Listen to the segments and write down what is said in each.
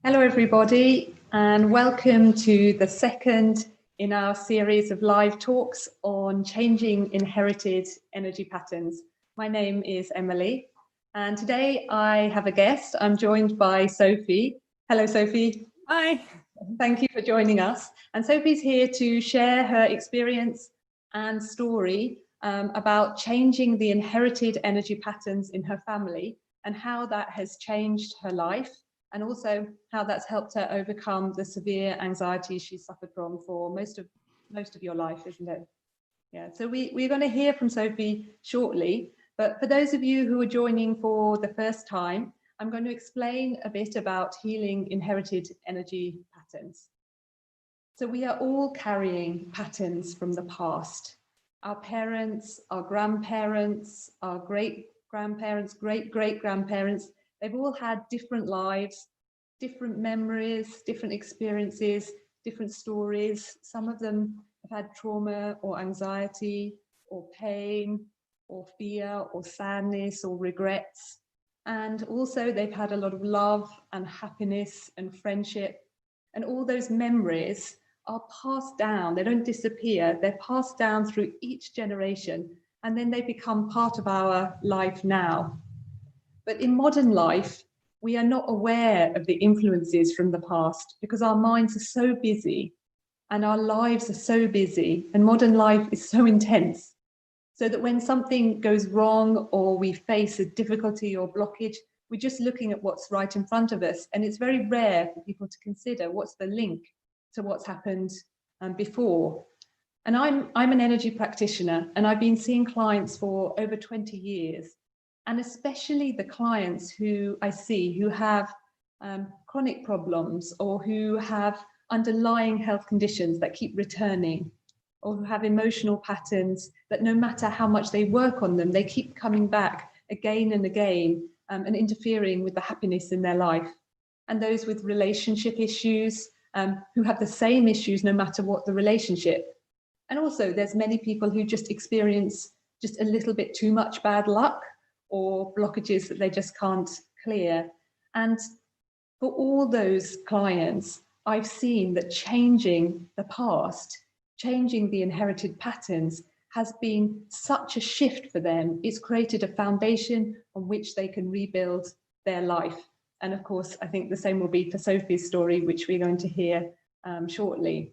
Hello everybody, and welcome to the second in our series of live talks on changing inherited energy patterns. My name is Emilie, and today I have a guest. I'm joined by Sophie. Hello Sophie. Hi. Thank you for joining us. And Sophie's here to share her experience and story about changing the inherited energy patterns in her family and how that has changed her life, and also how that's helped her overcome the severe anxiety she's suffered from for most of your life, isn't it? Yeah, so we're going to hear from Sophie shortly, but for those of you who are joining for the first time, I'm going to explain a bit about healing inherited energy patterns. So we are all carrying patterns from the past. Our parents, our grandparents, our great-grandparents, great-great-grandparents, they've all had different lives, different memories, different experiences, different stories. Some of them have had trauma or anxiety or pain or fear or sadness or regrets. And also they've had a lot of love and happiness and friendship. And all those memories are passed down. They don't disappear. They're passed down through each generation, and then they become part of our life now. But in modern life, we are not aware of the influences from the past because our minds are so busy and our lives are so busy, and modern life is so intense, so that when something goes wrong or we face a difficulty or blockage, we're just looking at what's right in front of us. And it's very rare for people to consider what's the link to what's happened before. And I'm an energy practitioner, and I've been seeing clients for over 20 years. And especially the clients who I see who have chronic problems, or who have underlying health conditions that keep returning, or who have emotional patterns that no matter how much they work on them, they keep coming back again and again and interfering with the happiness in their life. And those with relationship issues, who have the same issues no matter what the relationship. And also there's many people who just experience just a little bit too much bad luck or blockages that they just can't clear. And for all those clients, I've seen that changing the past, changing the inherited patterns, has been such a shift for them. It's created a foundation on which they can rebuild their life. And of course, I think the same will be for Sophie's story, which we're going to hear shortly.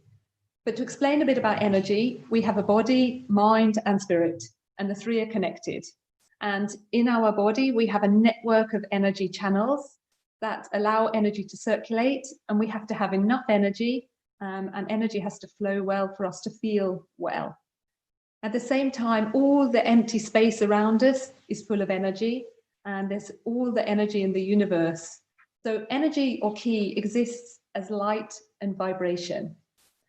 But to explain a bit about energy, we have a body, mind, and spirit, and the three are connected. And in our body, we have a network of energy channels that allow energy to circulate, and we have to have enough energy, and energy has to flow well for us to feel well. At the same time, all the empty space around us is full of energy, and there's all the energy in the universe. So energy, or ki, exists as light and vibration.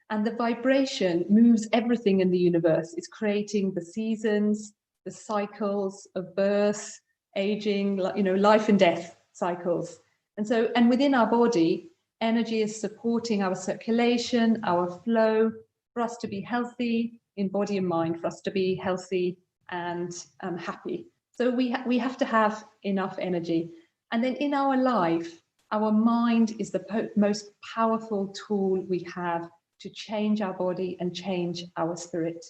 And the vibration moves everything in the universe. It's creating the seasons, the cycles of birth, aging, life and death cycles. And within our body, energy is supporting our circulation, our flow, for us to be healthy in body and mind, for us to be healthy and happy. So we have to have enough energy. And then in our life, our mind is the most powerful tool we have to change our body and change our spirit.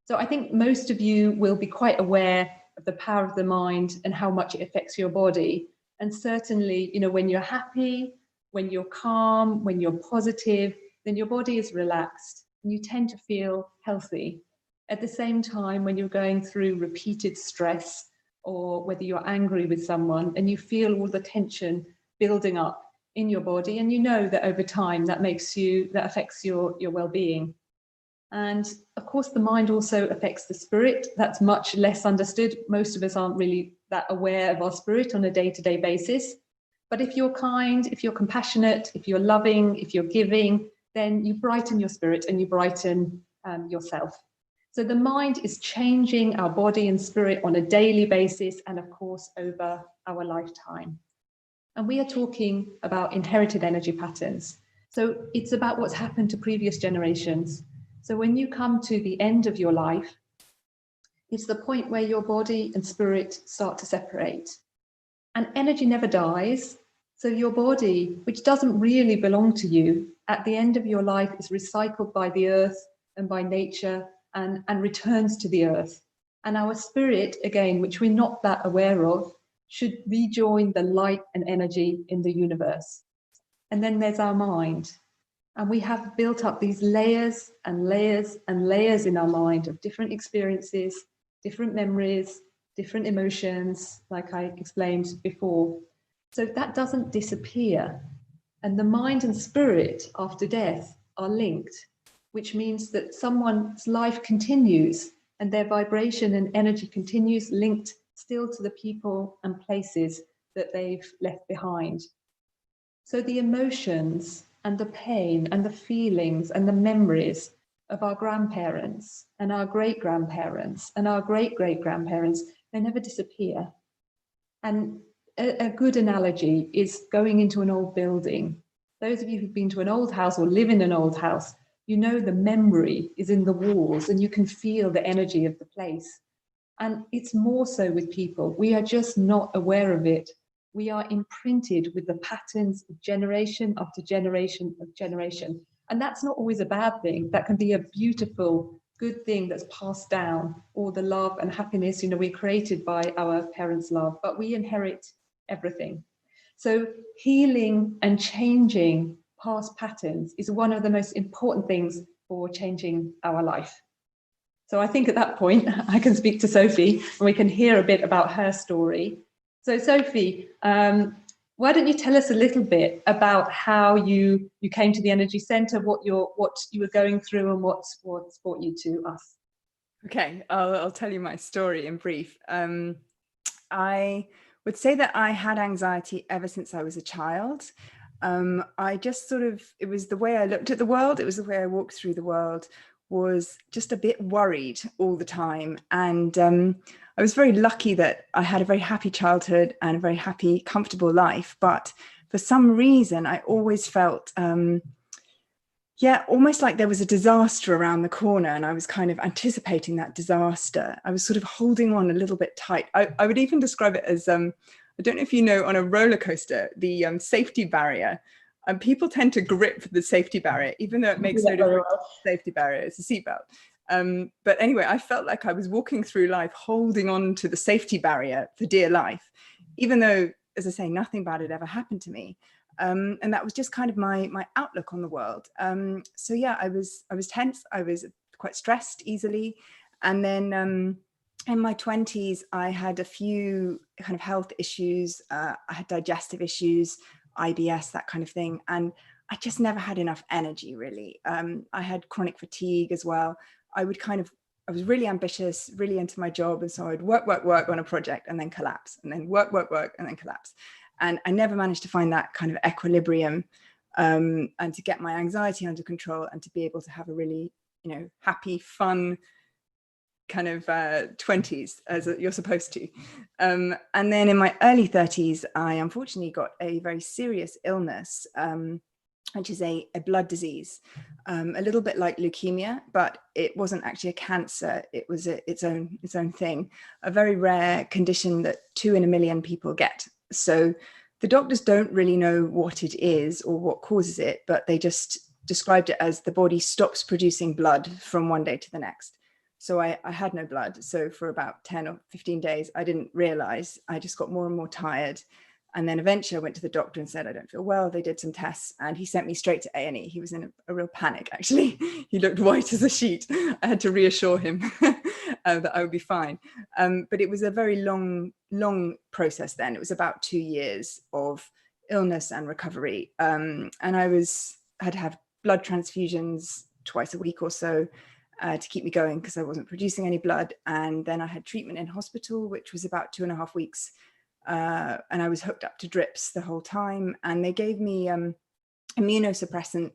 So I think most of you will be quite aware of the power of the mind and how much it affects your body. And certainly, when you're happy, when you're calm, when you're positive, then your body is relaxed and you tend to feel healthy. At the same time, when you're going through repeated stress, or whether you're angry with someone and you feel all the tension building up in your body, and you know that over time that affects your well-being. And of course, the mind also affects the spirit. That's much less understood. Most of us aren't really that aware of our spirit on a day-to-day basis. But if you're kind, if you're compassionate, if you're loving, if you're giving, then you brighten your spirit and you brighten yourself. So the mind is changing our body and spirit on a daily basis, and of course over our lifetime. And we are talking about inherited energy patterns. So it's about what's happened to previous generations. So when you come to the end of your life, it's the point where your body and spirit start to separate. And energy never dies. So your body, which doesn't really belong to you, at the end of your life is recycled by the earth and by nature and returns to the earth. And our spirit, again, which we're not that aware of, should rejoin the light and energy in the universe. And then there's our mind. And we have built up these layers and layers and layers in our mind of different experiences, different memories, different emotions, like I explained before. So that doesn't disappear. And the mind and spirit after death are linked, which means that someone's life continues and their vibration and energy continues linked still to the people and places that they've left behind. So the emotions and the pain and the feelings and the memories of our grandparents and our great-grandparents and our great-great-grandparents, they never disappear. And a good analogy is going into an old building. Those of you who've been to an old house or live in an old house, you know the memory is in the walls and you can feel the energy of the place. And it's more so with people. We are just not aware of it. We are imprinted with the patterns of generation after generation of generation. And that's not always a bad thing. That can be a beautiful, good thing that's passed down, or the love and happiness, we're created by our parents' love, but we inherit everything. So healing and changing past patterns is one of the most important things for changing our life. So I think at that point, I can speak to Sophie and we can hear a bit about her story. So Sophie, why don't you tell us a little bit about how you came to the Energy Centre, what you were going through and what's brought you to us? Okay, I'll tell you my story in brief. I would say that I had anxiety ever since I was a child. I just it was the way I looked at the world, it was the way I walked through the world, was just a bit worried all the time. And I was very lucky that I had a very happy childhood and a very happy, comfortable life. But for some reason, I always felt, almost like there was a disaster around the corner and I was kind of anticipating that disaster. I was sort of holding on a little bit tight. I would even describe it as, I don't know if you know, on a roller coaster, the safety barrier. People tend to grip the safety barrier, even though it makes no difference. The safety barrier, it's a seatbelt. But anyway, I felt like I was walking through life holding on to the safety barrier for dear life, even though, as I say, nothing bad had ever happened to me. And that was just kind of my outlook on the world. So yeah, I was tense. I was quite stressed easily. And then in my 20s, I had a few kind of health issues. I had digestive issues, IBS, that kind of thing. And I just never had enough energy, really. I had chronic fatigue as well. I was really ambitious, really into my job. And so I'd work on a project and then collapse, and then work, and then collapse. And I never managed to find that kind of equilibrium and to get my anxiety under control and to be able to have a really, happy, fun kind of 20s as you're supposed to. And then in my early 30s, I unfortunately got a very serious illness, which is a blood disease, a little bit like leukemia, but it wasn't actually a cancer. It was its own thing, a very rare condition that 2 in a million people get. So the doctors don't really know what it is or what causes it, but they just described it as the body stops producing blood from one day to the next. So I had no blood. So for about 10 or 15 days, I didn't realize. I just got more and more tired. And then eventually I went to the doctor and said, I don't feel well. They did some tests and he sent me straight to A&E. He was in a real panic, actually. He looked white as a sheet. I had to reassure him that I would be fine. But it was a very long process then. It was about 2 years of illness and recovery. And I had to have blood transfusions twice a week or so to keep me going because I wasn't producing any blood. And then I had treatment in hospital, which was about 2.5 weeks. And I was hooked up to drips the whole time. And they gave me immunosuppressant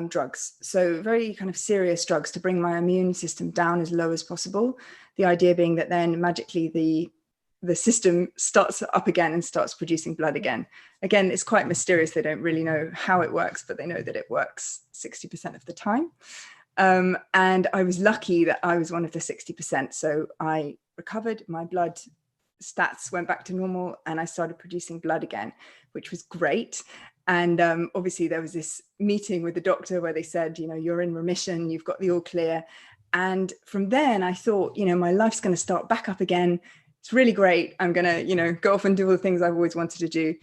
drugs. So very kind of serious drugs to bring my immune system down as low as possible. The idea being that then magically the system starts up again and starts producing blood again. Again, it's quite mysterious. They don't really know how it works, but they know that it works 60% of the time. And I was lucky that I was one of the 60%. So I recovered, my blood stats went back to normal and I started producing blood again, which was great. And obviously there was this meeting with the doctor where they said, you know, you're in remission, you've got the all clear. And from then I thought, you know, my life's going to start back up again. It's really great. I'm going to, you know, go off and do all the things I've always wanted to do.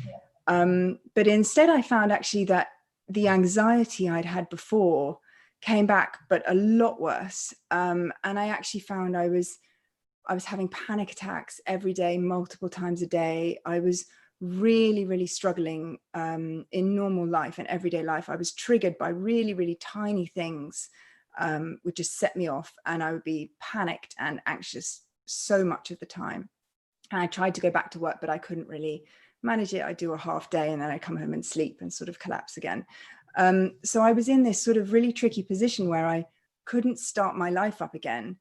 But instead I found actually that the anxiety I'd had before came back, but a lot worse. And I actually found I was having panic attacks every day, multiple times a day. I was really, really struggling in normal life and everyday life. I was triggered by really, really tiny things, would just set me off, and I would be panicked and anxious so much of the time. And I tried to go back to work, but I couldn't really manage it. I'd do a half day and then I'd come home and sleep and sort of collapse again. So I was in this sort of really tricky position where I couldn't start my life up again.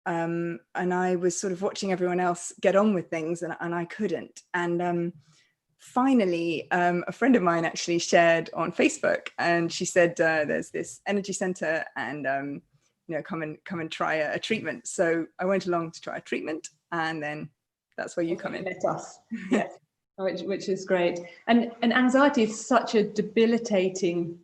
And I was sort of watching everyone else get on with things, and I couldn't. And finally, a friend of mine actually shared on Facebook, and she said, there's this energy center, and you know, come and try a treatment. So I went along to try a treatment, and then that's where you come in. Met us. Yes. Which is great. And anxiety is such a debilitating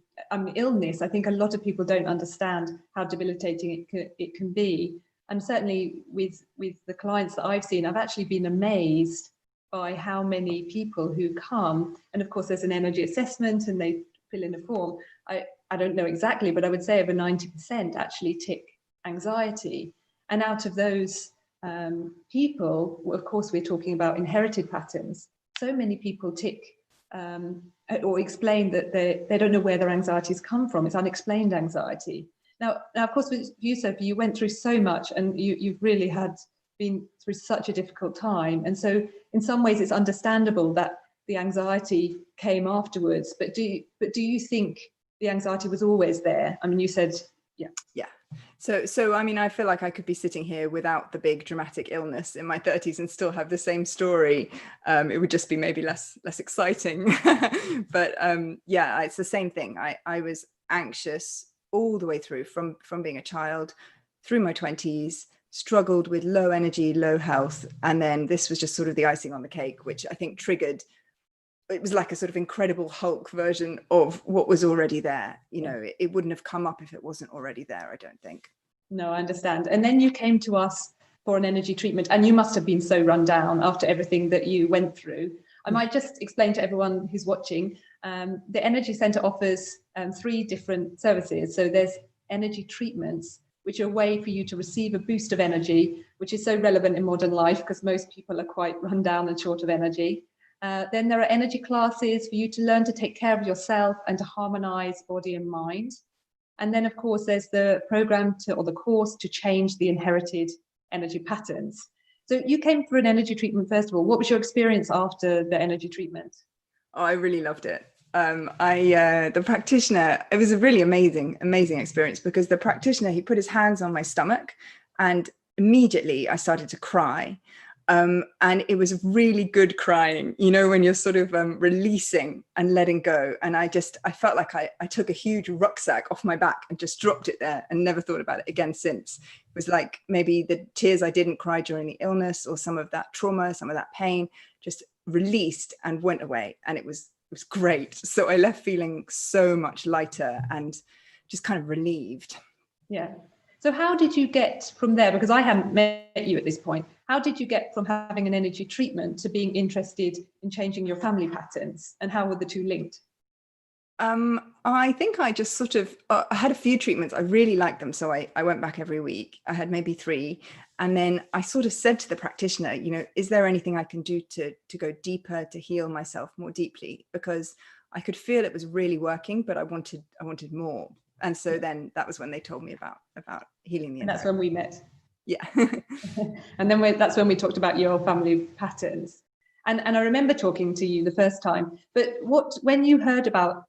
illness. I think a lot of people don't understand how debilitating it can be. And certainly with the clients that I've seen, I've actually been amazed by how many people who come, and of course there's an energy assessment and they fill in a form. I don't know exactly, but I would say over 90% actually tick anxiety. And out of those people, of course we're talking about inherited patterns. So many people tick or explain that they don't know where their anxieties come from. It's unexplained anxiety. Now, of course, with you, Sophie, you went through so much, and you've really been through such a difficult time. And so in some ways it's understandable that the anxiety came afterwards. But do you think the anxiety was always there? I mean, you said, yeah. Yeah. So I mean, I feel like I could be sitting here without the big dramatic illness in my 30s and still have the same story. It would just be maybe less exciting. But yeah, it's the same thing. I was anxious all the way through, from being a child through my 20s, struggled with low energy, low health. And then this was just sort of the icing on the cake, which I think triggered, it was like a sort of Incredible Hulk version of what was already there. You know, it wouldn't have come up if it wasn't already there, I don't think. No, I understand. And then you came to us for an energy treatment, and you must have been so run down after everything that you went through. I might just explain to everyone who's watching, the Energy Centre offers 3 different services. So there's energy treatments, which are a way for you to receive a boost of energy, which is so relevant in modern life because most people are quite run down and short of energy. Then there are energy classes for you to learn to take care of yourself and to harmonise body and mind. And then, of course, there's the program or the course to change the inherited energy patterns. So you came for an energy treatment, first of all. What was your experience after the energy treatment? Oh, I really loved it. The practitioner, it was a really amazing experience, because the practitioner, he put his hands on my stomach and immediately I started to cry. And it was really good crying, you know, when you're sort of releasing and letting go. And I felt like I took a huge rucksack off my back and just dropped it there and never thought about it again since. It was like maybe the tears I didn't cry during the illness, or some of that trauma, some of that pain just released and went away. And it was great. So I left feeling so much lighter and just kind of relieved. Yeah. So how did you get from there? Because I hadn't met you at this point. How did you get from having an energy treatment to being interested in changing your family patterns? And how were the two linked? I think I just sort of, I had a few treatments. I really liked them. So I went back every week. I had maybe 3. And then I sort of said to the practitioner, you know, is there anything I can do to go deeper, to heal myself more deeply? Because I could feel it was really working, but I wanted more. And so then that was when they told me about healing the environment. And that's when we met. Yeah. And then that's when we talked about your family patterns. And I remember talking to you the first time, but when you heard about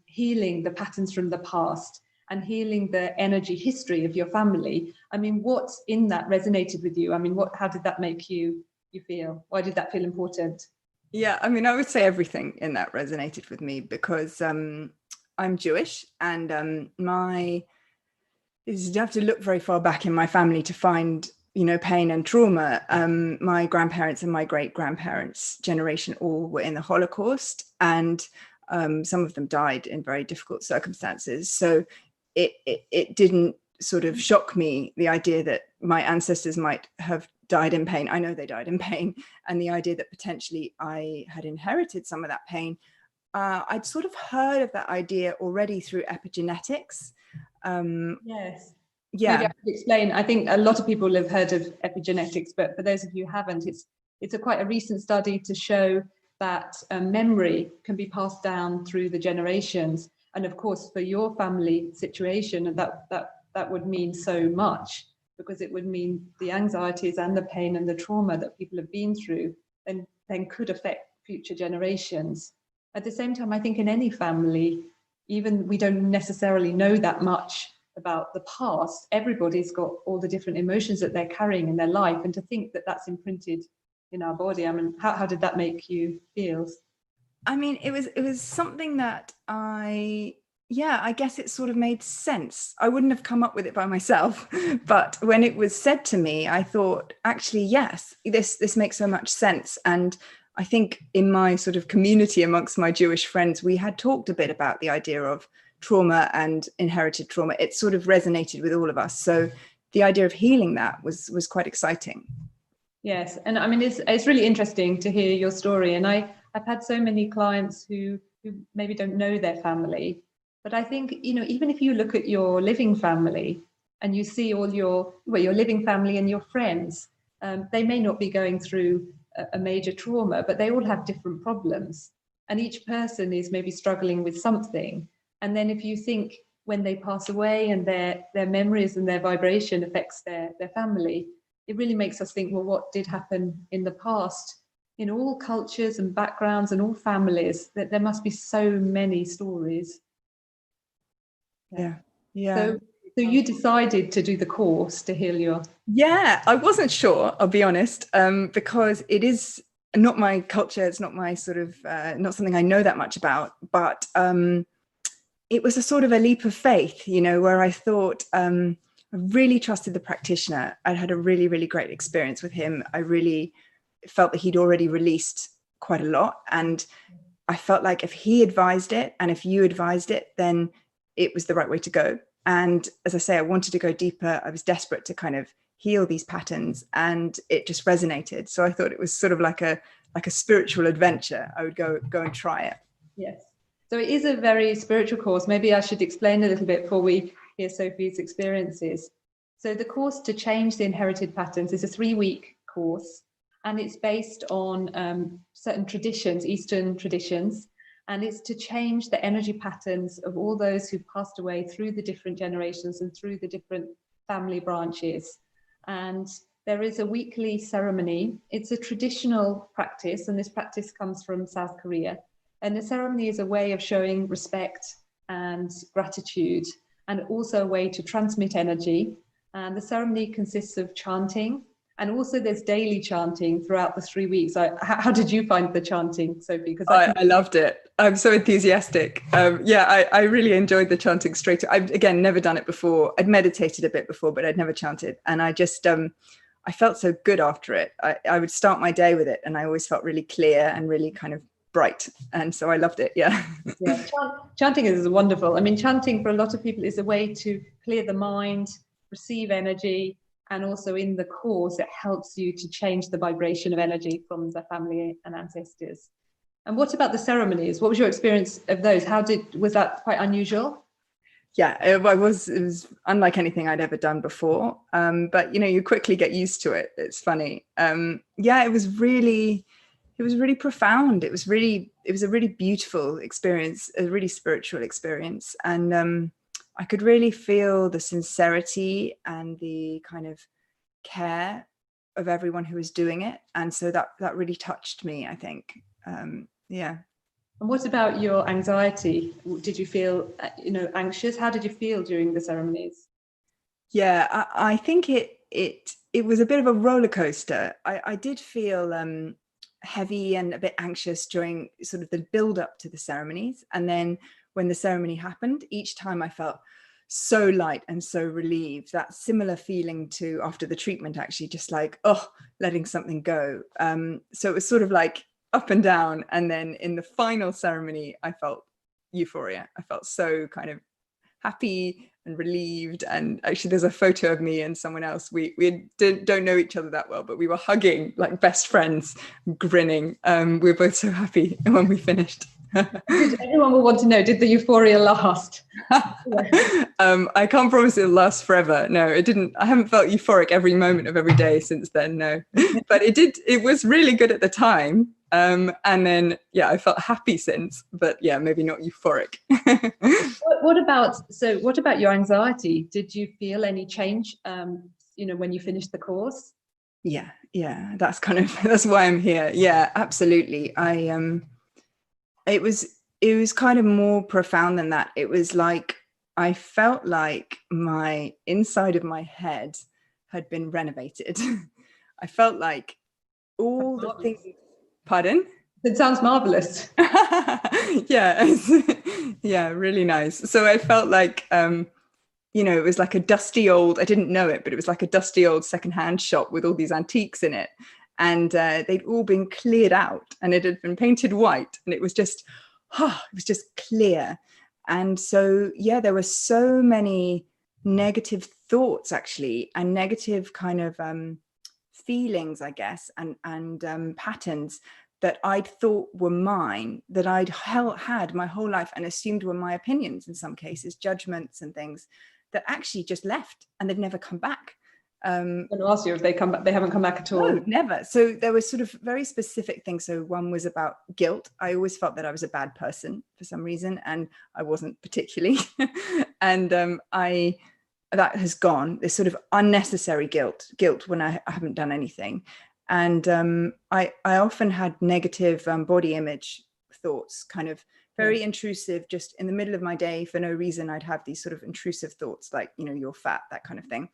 healing the patterns from the past and healing the energy history of your family, I mean, what in that resonated with you? I mean, how did that make you feel? Why did that feel important? Yeah, I mean, I would say everything in that resonated with me, because I'm Jewish, and you have to look very far back in my family to find pain and trauma. My grandparents and my great-grandparents' generation all were in the Holocaust, and some of them died in very difficult circumstances. So it didn't sort of shock me, the idea that my ancestors might have died in pain. I know they died in pain, and the idea that potentially I had inherited some of that pain. I'd sort of heard of that idea already through epigenetics. Yes. Maybe I Yeah. could explain. I think a lot of people have heard of epigenetics, but for those of you who haven't, it's quite a recent study to show that memory can be passed down through the generations. And of course, for your family situation, that would mean so much, because it would mean the anxieties and the pain and the trauma that people have been through then could affect future generations. At the same time, I think in any family, even we don't necessarily know that much about the past, everybody's got all the different emotions that they're carrying in their life, and to think that that's imprinted in our body. I mean, how did that make you feel? I mean, it was something that I guess it sort of made sense. I wouldn't have come up with it by myself, but when it was said to me, I thought, actually, yes, this makes so much sense. And I think in my sort of community amongst my Jewish friends, we had talked a bit about the idea of trauma and inherited trauma. It sort of resonated with all of us. So the idea of healing that was quite exciting. Yes, and I mean, it's really interesting to hear your story. And I've had so many clients who maybe don't know their family, but I think, even if you look at your living family and you see all your living family and your friends, they may not be going through a major trauma, but they all have different problems, and each person is maybe struggling with something. And then if you think when they pass away and their memories and their vibration affects their family, it really makes us think, well, what did happen in the past? In all cultures and backgrounds and all families, that there must be so many stories. Yeah. So you decided to do the course to heal your... Yeah, I wasn't sure, I'll be honest, because it is not my culture. It's not my sort of, not something I know that much about, but it was a sort of a leap of faith, where I thought, I really trusted the practitioner. I'd had a really, really great experience with him. I really felt that he'd already released quite a lot. And I felt like if he advised it and if you advised it, then it was the right way to go. And as I say, I wanted to go deeper. I was desperate to kind of heal these patterns, and it just resonated. So I thought it was sort of like a spiritual adventure. I would go and try it. Yes. So it is a very spiritual course. Maybe I should explain a little bit before we hear Sophie's experiences. So the course to change the inherited patterns is a 3-week course, and it's based on certain traditions, Eastern traditions, and it's to change the energy patterns of all those who've passed away through the different generations and through the different family branches. And there is a weekly ceremony. It's a traditional practice, and this practice comes from South Korea. And the ceremony is a way of showing respect and gratitude, and also a way to transmit energy. And the ceremony consists of chanting, and also there's daily chanting throughout the 3 weeks. How did you find the chanting, Sophie? Because I loved it. I'm so enthusiastic. I really enjoyed the chanting straight. I've, again, never done it before. I'd meditated a bit before, but I'd never chanted. And I just, I felt so good after it. I would start my day with it, and I always felt really clear and really kind of bright. And so I loved it. Yeah. Yeah. Chanting is wonderful. I mean, chanting for a lot of people is a way to clear the mind, receive energy, and also in the course, it helps you to change the vibration of energy from the family and ancestors. And what about the ceremonies? What was your experience of those? Was that quite unusual? Yeah, it was unlike anything I'd ever done before. But you quickly get used to it. It's funny. It was really profound. It was a really beautiful experience, a really spiritual experience. And I could really feel the sincerity and the kind of care of everyone who was doing it. And so that really touched me, I think. Yeah. And what about your anxiety? Did you feel, anxious? How did you feel during the ceremonies? Yeah, I think it was a bit of a roller coaster. I did feel heavy and a bit anxious during sort of the build up to the ceremonies. And then when the ceremony happened, each time I felt so light and so relieved. That similar feeling to after the treatment, actually, just like, oh, letting something go. So it was sort of like up and down. And then in the final ceremony, I felt euphoria. I felt so kind of happy and relieved. And actually, there's a photo of me and someone else. We don't know each other that well, but we were hugging like best friends, grinning. We were both so happy when we finished. Everyone will want to know, did the euphoria last? I can't promise it'll last forever. No, it didn't. I haven't felt euphoric every moment of every day since then. No, but it was really good at the time. And then, yeah, I felt happy since, but yeah, maybe not euphoric. What about your anxiety? Did you feel any change, when you finished the course? Yeah, that's why I'm here. Yeah, absolutely. It was kind of more profound than that. It was like, I felt like my inside of my head had been renovated. I felt like all the things, pardon? It sounds marvelous. Yeah, yeah, really nice. So I felt like, it was like a dusty old, I didn't know it, but it was like a dusty old secondhand shop with all these antiques in it. And they'd all been cleared out and it had been painted white. And it was just clear. And so, yeah, there were so many negative thoughts, actually, and negative kind of feelings, I guess, and patterns that I'd thought were mine, that I'd had my whole life and assumed were my opinions in some cases, judgments and things that actually just left and they've never come back. I'm going to ask you if they come back. They haven't come back at all. No, never. So there were sort of very specific things. So one was about guilt. I always felt that I was a bad person for some reason, and I wasn't particularly. And that has gone. This sort of unnecessary guilt when I haven't done anything. And I often had negative body image thoughts, kind of very intrusive, just in the middle of my day for no reason. I'd have these sort of intrusive thoughts like, you're fat, that kind of thing.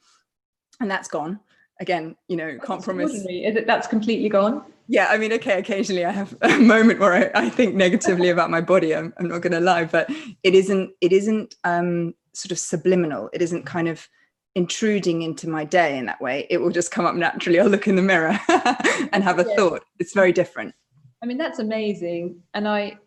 And that's gone. Again, can't promise. Is it that's completely gone? Yeah, I mean, okay, occasionally I have a moment where I think negatively about my body. I'm not going to lie, but it isn't sort of subliminal. It isn't kind of intruding into my day in that way. It will just come up naturally. I'll look in the mirror and have a thought. It's very different. I mean, that's amazing. And I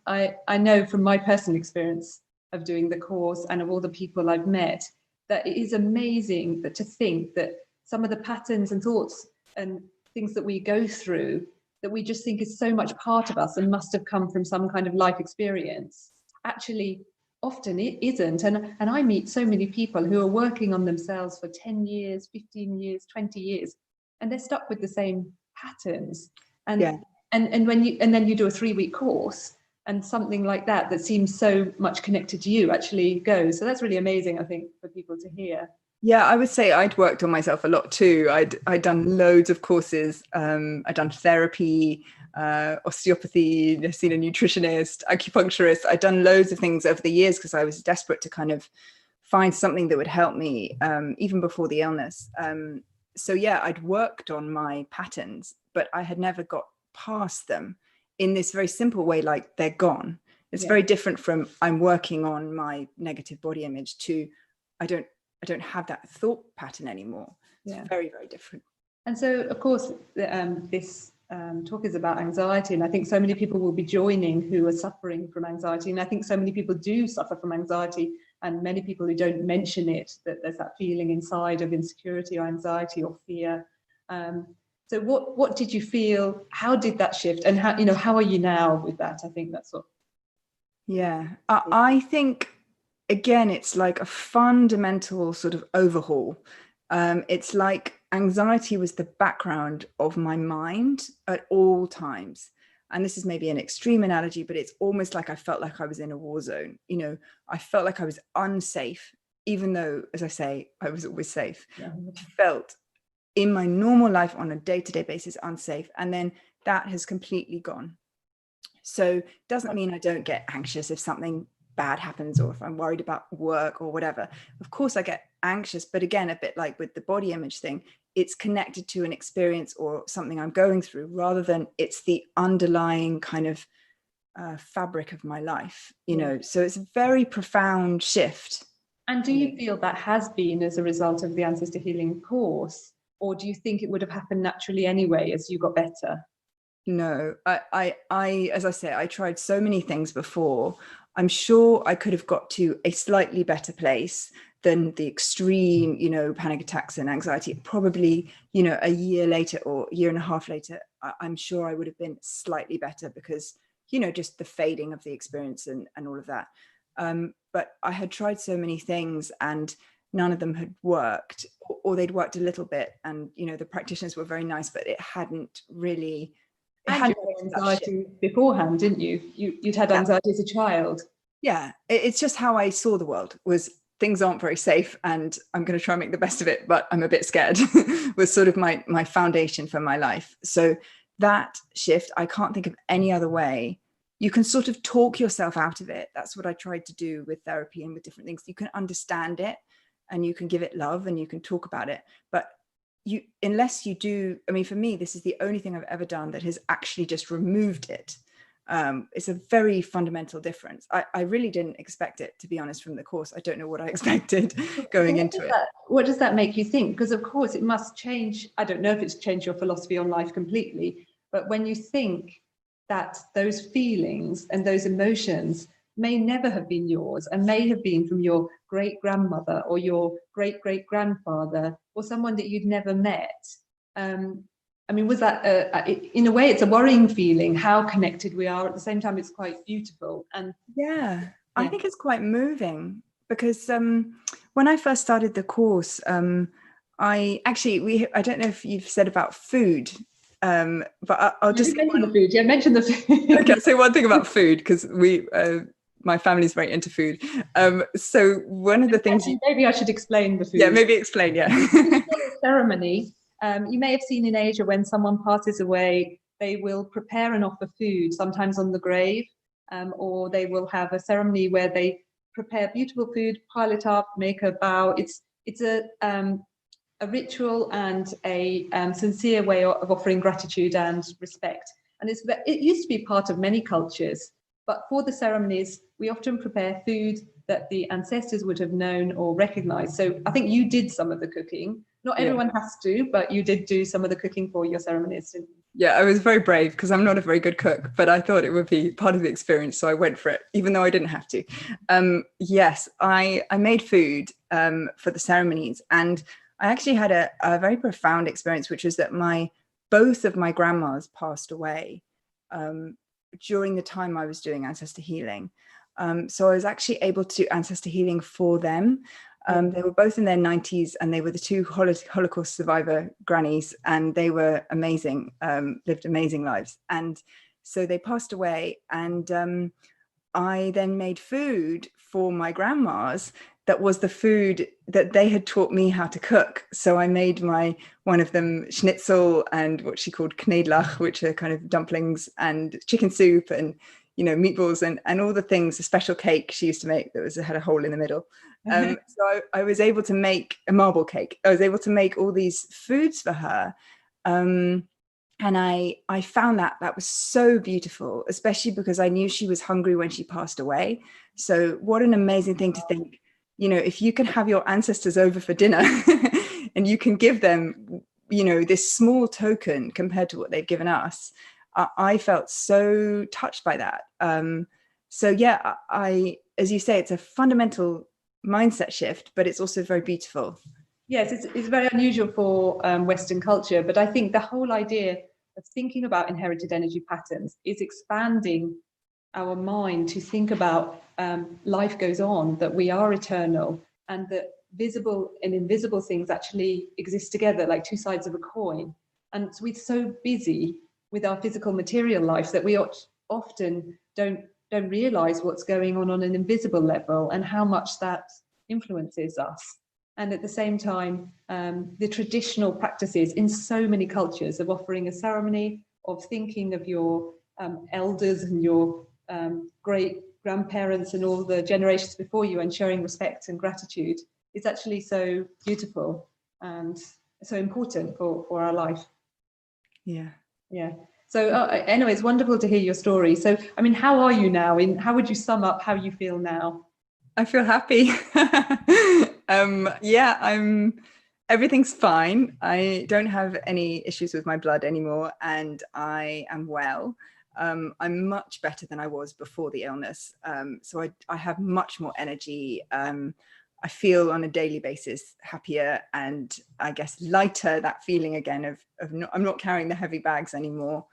know from my personal experience of doing the course and of all the people I've met, that it is amazing to think that some of the patterns and thoughts and things that we go through that we just think is so much part of us and must have come from some kind of life experience, actually often it isn't. And I meet so many people who are working on themselves for 10 years, 15 years, 20 years, and they're stuck with the same patterns. And then you do a 3-week course, and something like that seems so much connected to you actually goes. So that's really amazing, I think, for people to hear. Yeah, I would say I'd worked on myself a lot too. I'd done loads of courses. I'd done therapy, osteopathy, seen a nutritionist, acupuncturist. I'd done loads of things over the years because I was desperate to kind of find something that would help me, even before the illness. So yeah, I'd worked on my patterns, but I had never got past them in this very simple way, like they're gone. It's very different from I'm working on my negative body image to I don't have that thought pattern anymore. It's very, very different. And so, of course, this talk is about anxiety, and I think so many people will be joining who are suffering from anxiety, and I think so many people do suffer from anxiety, and many people who don't mention it, that there's that feeling inside of insecurity or anxiety or fear. So what did you feel? How did that shift? And how are you now with that? I think that's what. Yeah, I think, again, it's like a fundamental sort of overhaul. It's like anxiety was the background of my mind at all times. And this is maybe an extreme analogy, but it's almost like I felt like I was in a war zone. I felt like I was unsafe, even though, as I say, I was always safe. I felt in my normal life on a day-to-day basis unsafe. And then that has completely gone. So it doesn't mean I don't get anxious if something bad happens or if I'm worried about work or whatever. Of course I get anxious, but again, a bit like with the body image thing, it's connected to an experience or something I'm going through rather than it's the underlying kind of fabric of my life, So it's a very profound shift. And do you feel that has been as a result of the Ancestor Healing course, or do you think it would have happened naturally anyway as you got better? No, as I say, I tried so many things before. I'm sure I could have got to a slightly better place than the extreme, panic attacks and anxiety. Probably, a year later or a year and a half later, I'm sure I would have been slightly better because, just the fading of the experience and all of that. But I had tried so many things and none of them had worked, or they'd worked a little bit. And, the practitioners were very nice, but it hadn't really. And you had anxiety beforehand, didn't you? You'd had anxiety as a child. Yeah, it's just how I saw the world, was things aren't very safe and I'm going to try and make the best of it, but I'm a bit scared was sort of my foundation for my life. So that shift, I can't think of any other way. You can sort of talk yourself out of it. That's what I tried to do with therapy and with different things. You can understand it and you can give it love and you can talk about it. But unless you do, I mean, for me, this is the only thing I've ever done that has actually just removed it. It's a very fundamental difference. I really didn't expect it, to be honest, from the course. I don't know what I expected going into it. What does that make you think? Because of course it must change. I don't know if it's changed your philosophy on life completely, but when you think that those feelings and those emotions may never have been yours and may have been from your great-grandmother or your great-great-grandfather or someone that you'd never met. I mean, was that, in a way, it's a worrying feeling, how connected we are. At the same time, it's quite beautiful. And yeah, I think it's quite moving because when I first started the course, I don't know if you've said about food, but I'll just mention the food. Yeah, mention the food. Okay, I'll say one thing about food because my family's very into food. So one of the things maybe I should explain the food. Yeah, maybe explain. Yeah. Ceremony. You may have seen in Asia when someone passes away, they will prepare and offer food, sometimes on the grave, or they will have a ceremony where they prepare beautiful food, pile it up, make a bow. It's a ritual and a sincere way of offering gratitude and respect. And it used to be part of many cultures, but for the ceremonies, we often prepare food that the ancestors would have known or recognized. So I think you did some of the cooking. Not everyone has to, but you did do some of the cooking for your ceremonies, didn't you? Yeah, I was very brave because I'm not a very good cook, but I thought it would be part of the experience. So I went for it, even though I didn't have to. Yes, I made food for the ceremonies. And I actually had a very profound experience, which was that both of my grandmas passed away during the time I was doing Ancestor Healing. So I was actually able to do Ancestor Healing for them. They were both in their 90s and they were the two Holocaust survivor grannies and they were amazing, lived amazing lives. And so they passed away and I then made food for my grandmas that was the food that they had taught me how to cook. So I made one of them schnitzel and what she called knedlach, which are kind of dumplings, and chicken soup and meatballs and all the things, a special cake she used to make that had a hole in the middle. So I was able to make a marble cake. I was able to make all these foods for her. And I found that was so beautiful, especially because I knew she was hungry when she passed away. So what an amazing thing to think, if you can have your ancestors over for dinner and you can give them, this small token compared to what they've given us. I felt so touched by that. So yeah, as you say, it's a fundamental mindset shift, but it's also very beautiful. Yes, it's very unusual for Western culture, but I think the whole idea of thinking about inherited energy patterns is expanding our mind to think about life goes on, that we are eternal, and that visible and invisible things actually exist together like two sides of a coin. And we're so busy with our physical material life that we often don't realize what's going on an invisible level and how much that influences us. And at the same time, the traditional practices in so many cultures of offering a ceremony, of thinking of your elders and your great grandparents and all the generations before you and showing respect and gratitude is actually so beautiful and so important for our life. Yeah. So anyway, it's wonderful to hear your story. So, I mean, how are you now? How would you sum up how you feel now? I feel happy. Yeah, everything's fine. I don't have any issues with my blood anymore, and I am well. I'm much better than I was before the illness. So I have much more energy. I feel on a daily basis happier and I guess lighter, that feeling again of I'm not carrying the heavy bags anymore.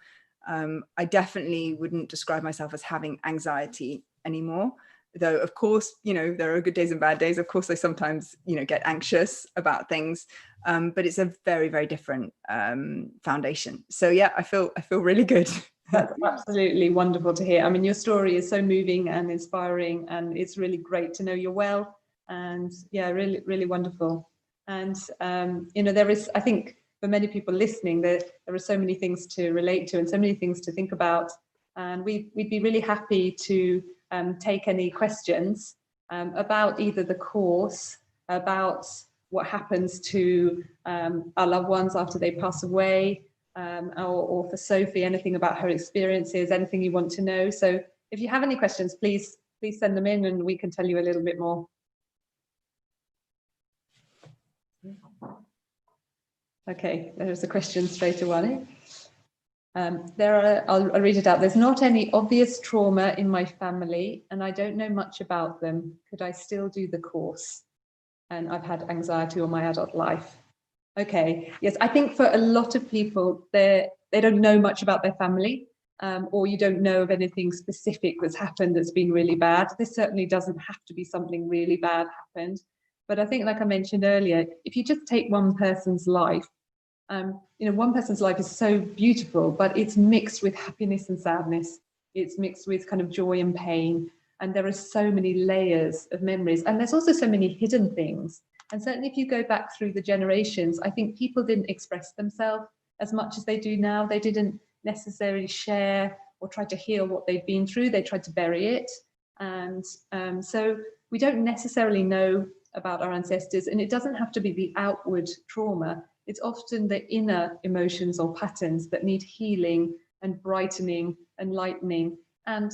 I definitely wouldn't describe myself as having anxiety anymore. Though, of course, there are good days and bad days. Of course, I sometimes, get anxious about things, but it's a very, very different foundation. So yeah, I feel really good. That's absolutely wonderful to hear. I mean, your story is so moving and inspiring, and it's really great to know you're well. And yeah, really, really wonderful. And there is, I think, for many people listening, there are so many things to relate to and so many things to think about. And we'd be really happy to take any questions about either the course, about what happens to our loved ones after they pass away, or for Sophie, anything about her experiences, anything you want to know. So if you have any questions, please send them in and we can tell you a little bit more. Okay, there's a question straight away. I'll read it out. There's not any obvious trauma in my family and I don't know much about them. Could I still do the course? And I've had anxiety all my adult life. Okay, yes, I think for a lot of people, they don't know much about their family, or you don't know of anything specific that's happened that's been really bad. This certainly doesn't have to be something really bad happened. But I think, like I mentioned earlier, if you just take one person's life, one person's life is so beautiful, but it's mixed with happiness and sadness. It's mixed with kind of joy and pain. And there are so many layers of memories. And there's also so many hidden things. And certainly if you go back through the generations, I think people didn't express themselves as much as they do now. They didn't necessarily share or try to heal what they've been through. They tried to bury it. And so we don't necessarily know about our ancestors, and it doesn't have to be the outward trauma. It's often the inner emotions or patterns that need healing and brightening and lightening. And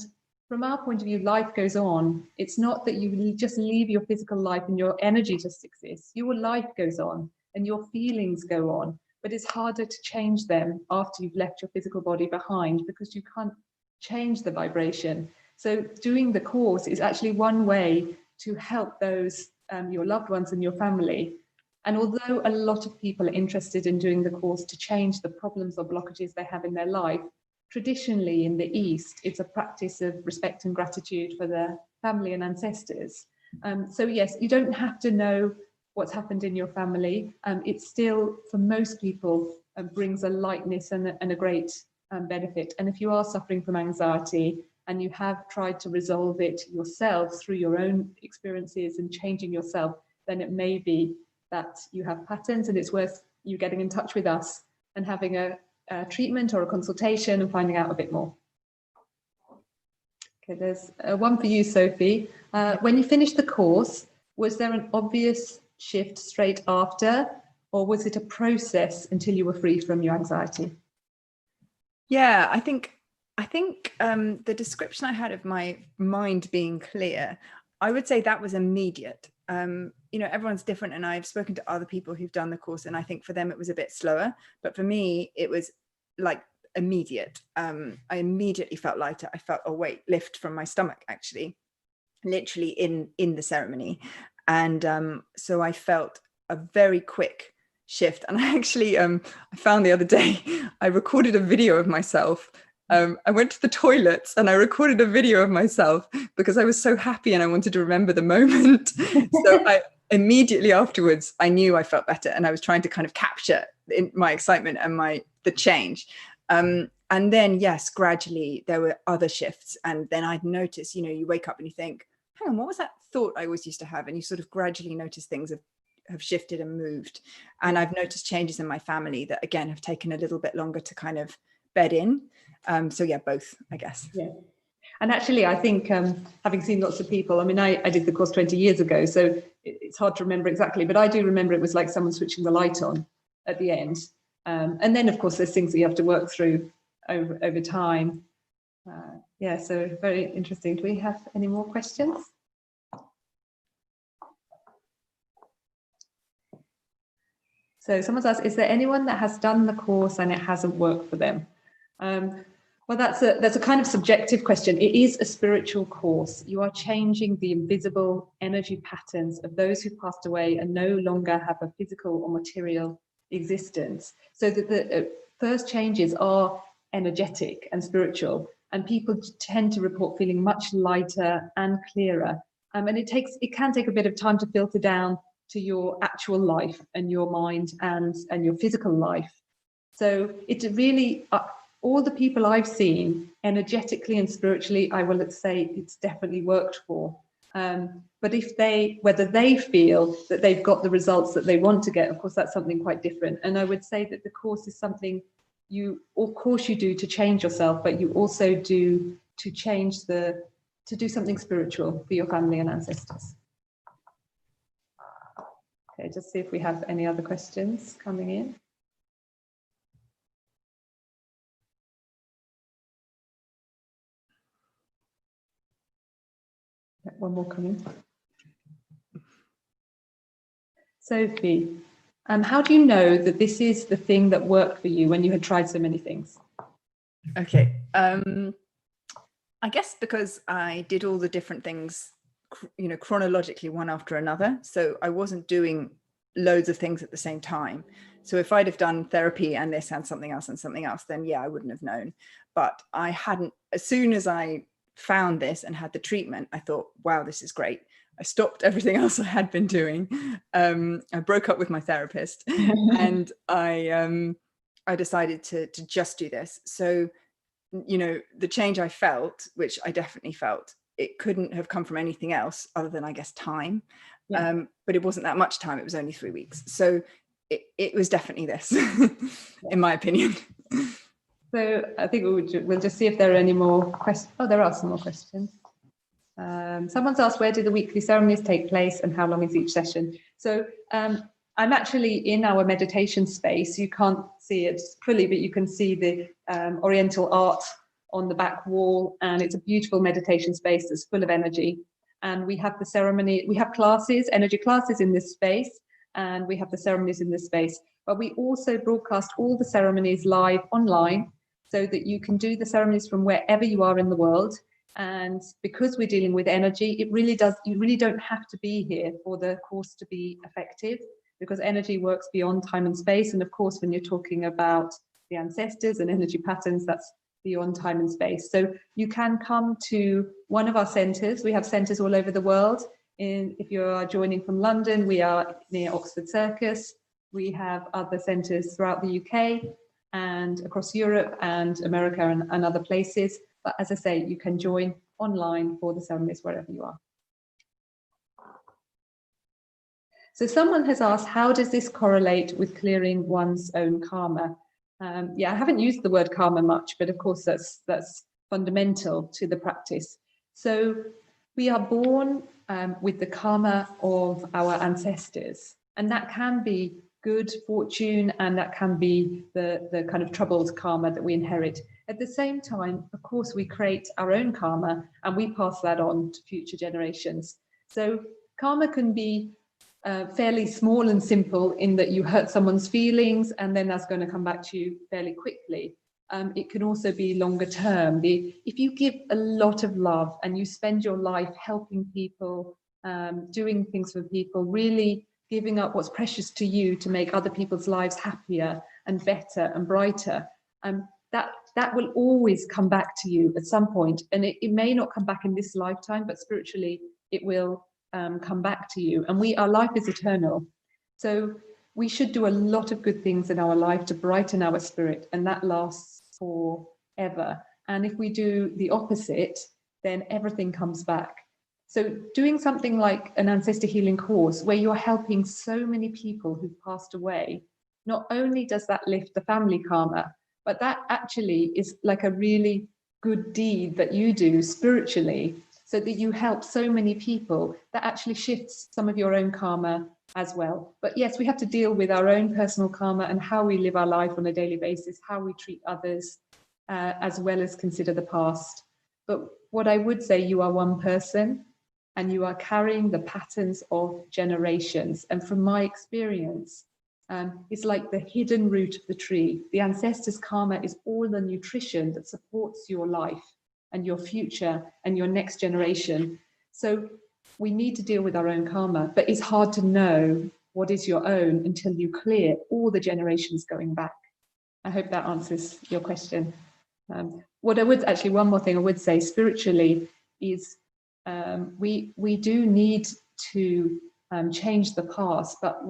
from our point of view, life goes on. It's not that you just leave your physical life and your energy just exists. Your life goes on and your feelings go on, but it's harder to change them after you've left your physical body behind because you can't change the vibration. So doing the course is actually one way to help those, your loved ones and your family. And although a lot of people are interested in doing the course to change the problems or blockages they have in their life, traditionally in the East, it's a practice of respect and gratitude for their family and ancestors. So yes, you don't have to know what's happened in your family. It still, for most people, brings a lightness and a great benefit. And if you are suffering from anxiety and you have tried to resolve it yourself through your own experiences and changing yourself, then it may be that you have patterns and it's worth you getting in touch with us and having a treatment or a consultation and finding out a bit more. Okay, there's one for you, Sophie. When you finished the course, was there an obvious shift straight after, or was it a process until you were free from your anxiety? Yeah, I think the description I had of my mind being clear, I would say that was immediate. Everyone's different, and I've spoken to other people who've done the course, and I think for them it was a bit slower, but for me it was like immediate. I immediately felt lighter. I felt a weight lift from my stomach, actually, literally in the ceremony. And so I felt a very quick shift. And I actually, I found the other day, I recorded a video of myself. I went to the toilets and I recorded a video of myself because I was so happy and I wanted to remember the moment. So I immediately afterwards, I knew I felt better, and I was trying to kind of capture my excitement and the change. And then, yes, gradually there were other shifts. And then I'd notice, you wake up and you think, hang on, what was that thought I always used to have? And you sort of gradually notice things have shifted and moved. And I've noticed changes in my family that, again, have taken a little bit longer to kind of bed in. So yeah, both, I guess. Yeah. And actually, I think having seen lots of people, I mean, I did the course 20 years ago, so it's hard to remember exactly, but I do remember it was like someone switching the light on at the end. And then, of course, there's things that you have to work through over time. Yeah, so very interesting. Do we have any more questions? So someone's asked, is there anyone that has done the course and it hasn't worked for them? Well, that's a kind of subjective question. It is a spiritual course. You are changing the invisible energy patterns of those who passed away and no longer have a physical or material existence. So that the first changes are energetic and spiritual, and people tend to report feeling much lighter and clearer. And it can take a bit of time to filter down to your actual life and your mind and your physical life. So it really, all the people I've seen energetically and spiritually, I will say it's definitely worked for. But whether they feel that they've got the results that they want to get, of course, that's something quite different. And I would say that the course is something of course you do to change yourself, but you also do to to do something spiritual for your family and ancestors. Okay, just see if we have any other questions coming in. One more coming. Sophie, how do you know that this is the thing that worked for you when you had tried so many things? Okay, I guess because I did all the different things, chronologically one after another. So I wasn't doing loads of things at the same time. So if I'd have done therapy and this and something else, then yeah, I wouldn't have known. But I hadn't, as soon as I found this and had the treatment, I thought, wow, this is great. I stopped everything else I had been doing. I broke up with my therapist and I decided to just do this. So, the change I felt, which I definitely felt, it couldn't have come from anything else other than, I guess, time. Yeah. But it wasn't that much time. It was only 3 weeks. So it was definitely this, in my opinion. So I think we'll just see if there are any more questions. Oh, there are some more questions. Someone's asked, where do the weekly ceremonies take place and how long is each session? So I'm actually in our meditation space. You can't see it fully, but you can see the Oriental art on the back wall, and it's a beautiful meditation space that's full of energy. And we have the ceremony, we have classes, energy classes in this space, and we have the ceremonies in this space. But we also broadcast all the ceremonies live online so that you can do the ceremonies from wherever you are in the world. And because we're dealing with energy, you really don't have to be here for the course to be effective, because energy works beyond time and space. And of course, when you're talking about the ancestors and energy patterns, that's beyond time and space. So you can come to one of our centres. We have centres all over the world. If you are joining from London, we are near Oxford Circus. We have other centres throughout the UK and across Europe and America and other places. But as I say, you can join online for the ceremonies wherever you are. So someone has asked, how does this correlate with clearing one's own karma? Yeah, I haven't used the word karma much, but of course that's fundamental to the practice. So we are born with the karma of our ancestors, and that can be good fortune and that can be the kind of troubled karma that we inherit. At the same time, of course, we create our own karma and we pass that on to future generations. So karma can be fairly small and simple in that you hurt someone's feelings and then that's going to come back to you fairly quickly. It can also be longer term. If you give a lot of love and you spend your life helping people, doing things for people, really giving up what's precious to you to make other people's lives happier and better and brighter, that will always come back to you at some point. And it may not come back in this lifetime, but spiritually it will come back to you. And our life is eternal. So we should do a lot of good things in our life to brighten our spirit, and that lasts forever. And if we do the opposite, then everything comes back. So doing something like an ancestor healing course where you're helping so many people who've passed away, not only does that lift the family karma, but that actually is like a really good deed that you do spiritually, so that you help so many people, that actually shifts some of your own karma as well. But yes, we have to deal with our own personal karma and how we live our life on a daily basis, how we treat others, as well as consider the past. But what I would say, you are one person and you are carrying the patterns of generations. And from my experience, It's like the hidden root of the tree. The ancestors' karma is all the nutrition that supports your life and your future and your next generation. So we need to deal with our own karma, but it's hard to know what is your own until you clear all the generations going back. I hope that answers your question. What I would actually, one more thing I would say spiritually is we do need to change the past, but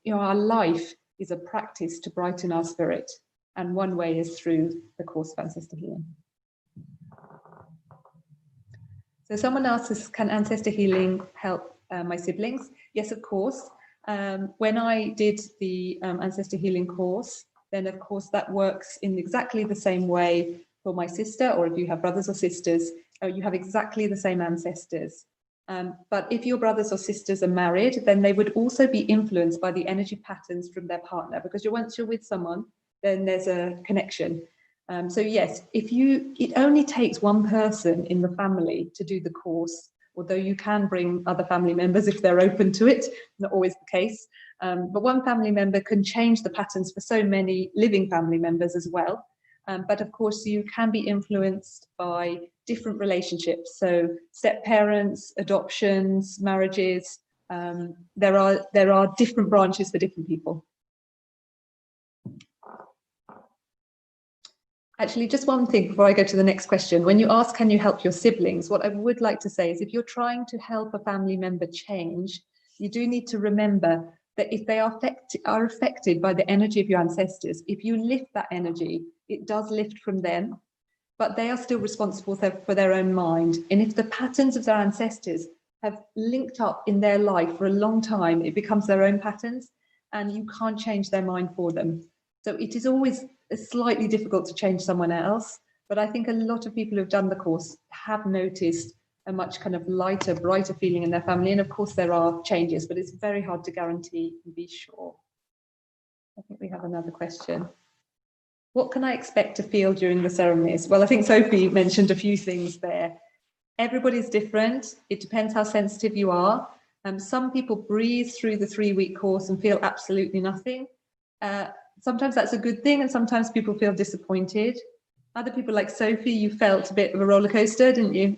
our life is a practice to brighten our spirit, and one way is through the course of ancestor healing. So someone asks, can ancestor healing help my siblings? Yes, of course. When I did the ancestor healing course, then of course that works in exactly the same way for my sister, or if you have brothers or sisters, you have exactly the same ancestors. But if your brothers or sisters are married, then they would also be influenced by the energy patterns from their partner, because once you're with someone, then there's a connection. So yes, it only takes one person in the family to do the course, although you can bring other family members if they're open to it, not always the case. But one family member can change the patterns for so many living family members as well. But of course, you can be influenced by different relationships. So step parents, adoptions, marriages, there are different branches for different people. Actually, just one thing before I go to the next question. When you ask, can you help your siblings? What I would like to say is if you're trying to help a family member change, you do need to remember that if they are affected by the energy of your ancestors, if you lift that energy, it does lift from them, but they are still responsible for their own mind. And if the patterns of their ancestors have linked up in their life for a long time, it becomes their own patterns, and you can't change their mind for them. So it is always slightly difficult to change someone else, but I think a lot of people who've done the course have noticed a much kind of lighter, brighter feeling in their family. And of course there are changes, but it's very hard to guarantee and be sure. I think we have another question. What can I expect to feel during the ceremonies? Well, I think Sophie mentioned a few things there. Everybody's different. It depends how sensitive you are. Some people breeze through the 3-week course and feel absolutely nothing. Sometimes that's a good thing, and sometimes people feel disappointed. Other people, like Sophie, you felt a bit of a roller coaster, didn't you?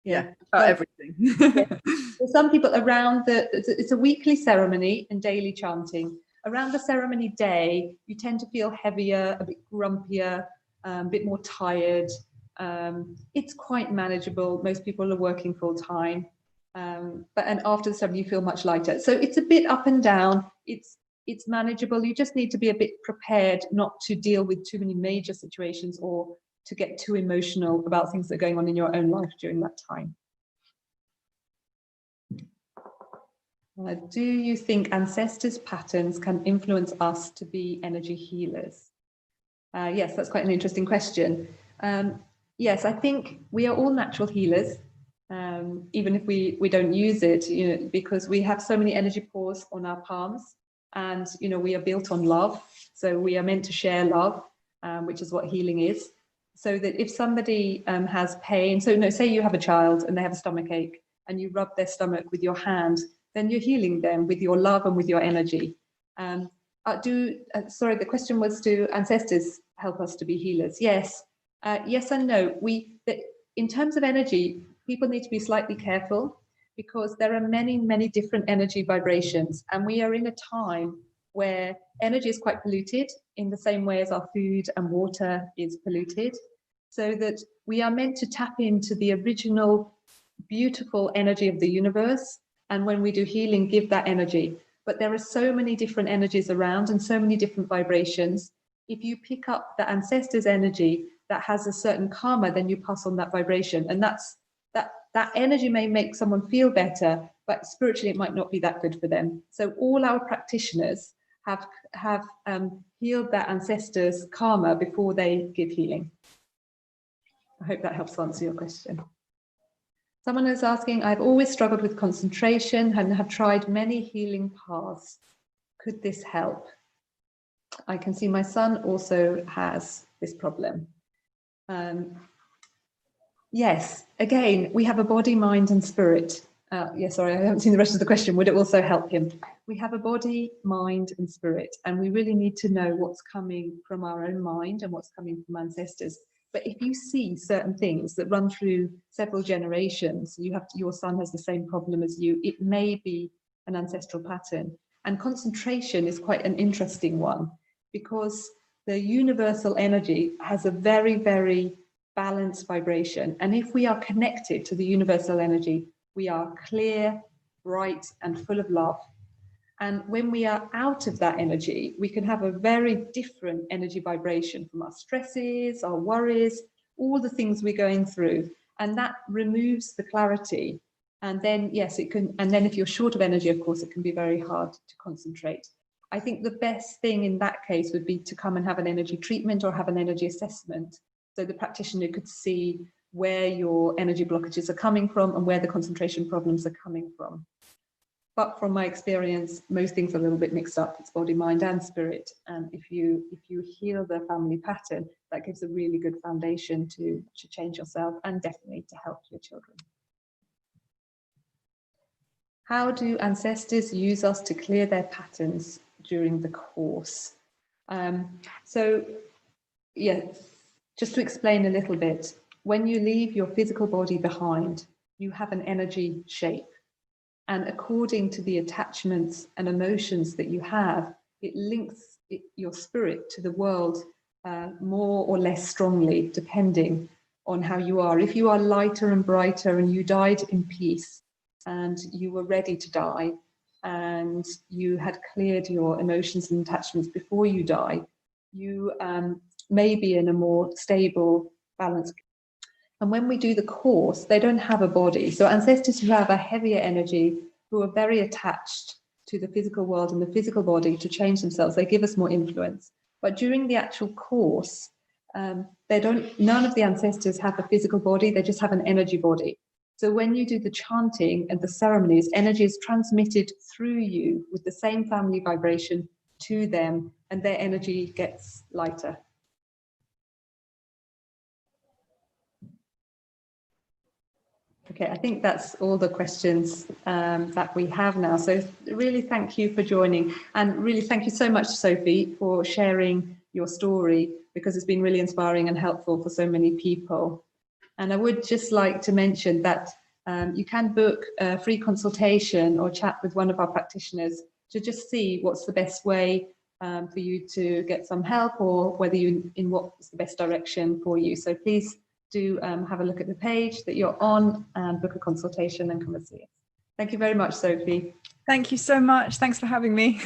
Yeah, about everything. Yeah. For some people it's a weekly ceremony and daily chanting. Around the ceremony day, you tend to feel heavier, a bit grumpier, a bit more tired. It's quite manageable. Most people are working full time. And after the ceremony, you feel much lighter. So it's a bit up and down. It's manageable. You just need to be a bit prepared not to deal with too many major situations or to get too emotional about things that are going on in your own life during that time. Do you think ancestors' patterns can influence us to be energy healers? Yes, that's quite an interesting question. Yes, I think we are all natural healers, even if we don't use it, because we have so many energy pores on our palms, and we are built on love, so we are meant to share love, which is what healing is. So that if somebody has pain, so say you have a child and they have a stomach ache, and you rub their stomach with your hand, then you're healing them with your love and with your energy. Sorry, the question was, do ancestors help us to be healers? Yes, yes and no. In terms of energy, people need to be slightly careful, because there are many, many different energy vibrations, and we are in a time where energy is quite polluted in the same way as our food and water is polluted, so that we are meant to tap into the original beautiful energy of the universe, and when we do healing, give that energy. But there are so many different energies around and so many different vibrations. If you pick up the ancestors' energy that has a certain karma, then you pass on that vibration, and that energy may make someone feel better, but spiritually it might not be that good for them. So all our practitioners have healed their ancestors' karma before they give healing. I hope that helps answer your question. Someone is asking, I've always struggled with concentration and have tried many healing paths. Could this help? I can see my son also has this problem. Yes, again, we have a body, mind, and spirit. Yeah, sorry, I haven't seen the rest of the question. Would it also help him? We have a body, mind and spirit, and we really need to know what's coming from our own mind and what's coming from ancestors. But if you see certain things that run through several generations, your son has the same problem as you, it may be an ancestral pattern. And concentration is quite an interesting one, because the universal energy has a very, very balanced vibration. And if we are connected to the universal energy, we are clear, bright, and full of love. And when we are out of that energy, we can have a very different energy vibration from our stresses, our worries, all the things we're going through. And that removes the clarity. And then, yes, it can. And then if you're short of energy, of course, it can be very hard to concentrate. I think the best thing in that case would be to come and have an energy treatment or have an energy assessment. So the practitioner could see where your energy blockages are coming from and where the concentration problems are coming from. But from my experience, most things are a little bit mixed up. It's body, mind and spirit. And if you heal the family pattern, that gives a really good foundation to change yourself and definitely to help your children. How do ancestors use us to clear their patterns during the course? So, yeah, just to explain a little bit, when you leave your physical body behind, you have an energy shape. And according to the attachments and emotions that you have, it links your spirit to the world more or less strongly, depending on how you are. If you are lighter and brighter and you died in peace and you were ready to die and you had cleared your emotions and attachments before you die, you may be in a more stable, balanced. And when we do the course, they don't have a body. So ancestors who have a heavier energy, who are very attached to the physical world and the physical body to change themselves, they give us more influence. But during the actual course, none of the ancestors have a physical body, they just have an energy body. So when you do the chanting and the ceremonies, energy is transmitted through you with the same family vibration to them, and their energy gets lighter. Okay, I think that's all the questions that we have now. So really thank you for joining, and really thank you so much, Sophie, for sharing your story, because it's been really inspiring and helpful for so many people. And I would just like to mention that you can book a free consultation or chat with one of our practitioners to just see what's the best way for you to get some help, or whether in what's the best direction for you. So please do have a look at the page that you're on and book a consultation and come and see us. Thank you very much, Sophie. Thank you so much. Thanks for having me.